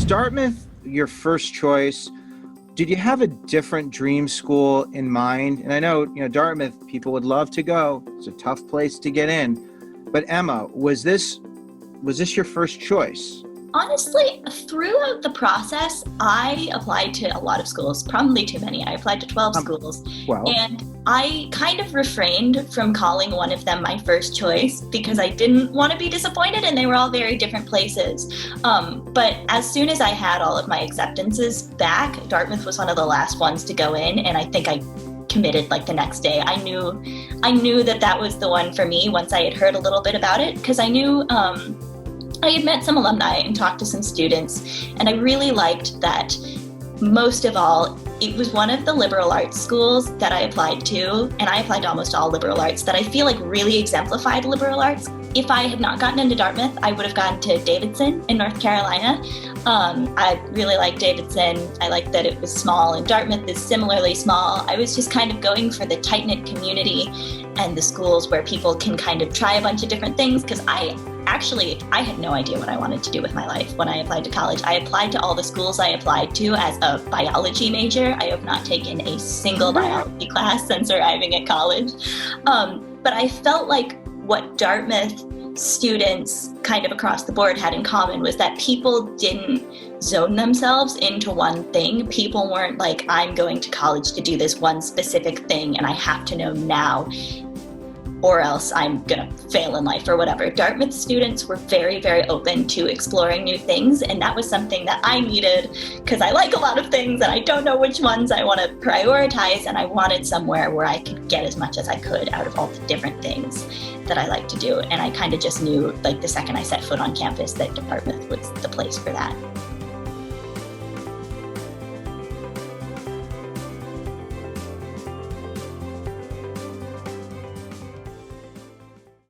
Dartmouth your first choice? Did you have a different dream school in mind? And I know, Dartmouth, people would love to go. It's a tough place to get in. But Emma, was this your first choice? Honestly, throughout the process, I applied to a lot of schools, probably too many. I applied to 12 schools. Well, And I kind of refrained from calling one of them my first choice because I didn't want to be disappointed, and they were all very different places. But as soon as I had all of my acceptances back, Dartmouth was one of the last ones to go in, and I think I committed like the next day. I knew that was the one for me once I had heard a little bit about it, because I knew I had met some alumni and talked to some students, and I really liked that. Most of all, it was one of the liberal arts schools that I applied to, and I applied to almost all liberal arts, that I feel like really exemplified liberal arts. If I had not gotten into Dartmouth, I would have gone to Davidson in North Carolina. I really liked Davidson. I liked that it was small, and Dartmouth is similarly small. I was just kind of going for the tight-knit community and the schools where people can kind of try a bunch of different things, because I had no idea what I wanted to do with my life when I applied to college. I applied to all the schools I applied to as a biology major. I have not taken a single biology class since arriving at college. But I felt like what Dartmouth students kind of across the board had in common was that people didn't zone themselves into one thing. People weren't like, I'm going to college to do this one specific thing and I have to know now, or else I'm gonna fail in life or whatever. Dartmouth students were very, very open to exploring new things, and that was something that I needed because I like a lot of things and I don't know which ones I want to prioritize, and I wanted somewhere where I could get as much as I could out of all the different things that I like to do. And I kind of just knew, like, the second I set foot on campus that Dartmouth was the place for that.